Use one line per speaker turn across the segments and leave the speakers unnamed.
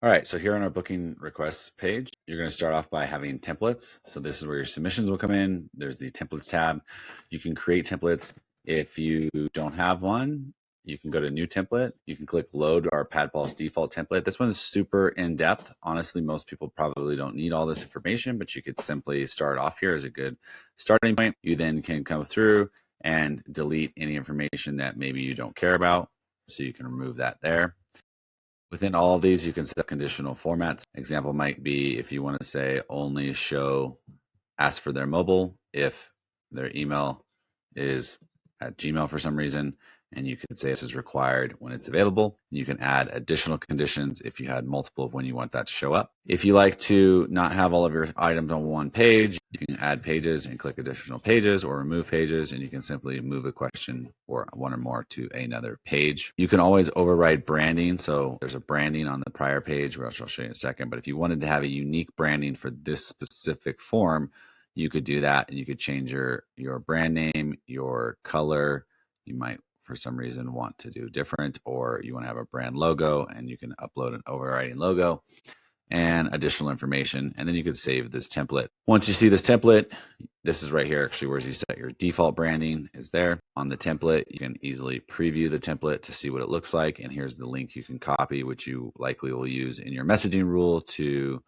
All right, so here on our booking requests page, you're going to start off by having templates. So this is where your submissions will come in. There's the templates tab. You can create templates. If you don't have one, you can go to new template. You can click load our PadPulse default template. This one's super in-depth. Honestly, most people probably don't need all this information, but you could simply start off here as a good starting point. You then can come through and delete any information that maybe you don't care about. So you can remove that there. Within all of these, you can set conditional formats. Example might be if you want to say only show ask for their mobile if their email is at Gmail for some reason, and you can say this is required when it's available. You can add additional conditions if you had multiple of when you want that to show up. If you like to not have all of your items on one page, you can add pages and click additional pages or remove pages, and you can simply move a question or one or more to another page. You can always override branding. So there's a branding on the prior page, which I'll show you in a second. But if you wanted to have a unique branding for this specific form, you could do that, and you could change your brand name, your color. You might, for some reason, want to do different, or you want to have a brand logo, and you can upload an overriding logo and additional information, and then you could save this template. Once you see this template, this is right here actually where you set your default branding is there. On the template, you can easily preview the template to see what it looks like, and here's the link you can copy, which you likely will use in your messaging rule to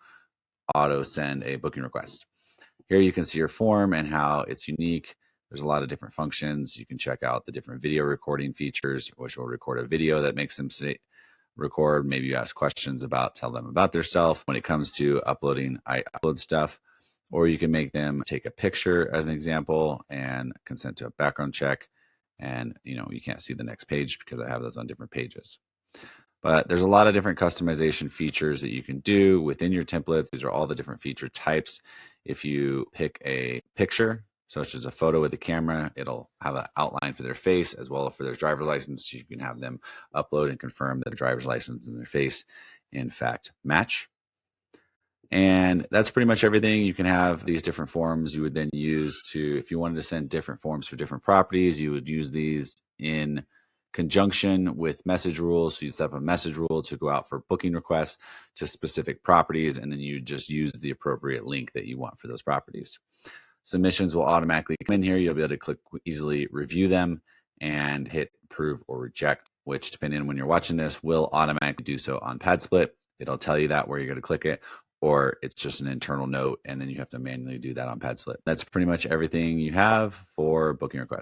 auto send a booking request. Here you can see your form and how it's unique. There's a lot of different functions. You can check out the different video recording features, which will record a video that makes them say, record. Maybe you ask questions about, tell them about themselves. When it comes to uploading, I upload stuff. Or you can make them take a picture as an example and consent to a background check. And you can't see the next page because I have those on different pages. But there's a lot of different customization features that you can do within your templates. These are all the different feature types. If you pick a picture, such as a photo with a camera, it'll have an outline for their face as well as for their driver's license. You can have them upload and confirm that their driver's license and their face, in fact, match. And that's pretty much everything. You can have these different forms you would then use to, if you wanted to send different forms for different properties, you would use these in conjunction with message rules. So you set up a message rule to go out for booking requests to specific properties, and then you just use the appropriate link that you want for those properties. Submissions will automatically come in here. You'll be able to click easily review them and hit approve or reject, which depending on when you're watching this will automatically do so on PadSplit. It'll tell you that where you're going to click it, or it's just an internal note and then you have to manually do that on PadSplit. That's pretty much everything you have for booking requests.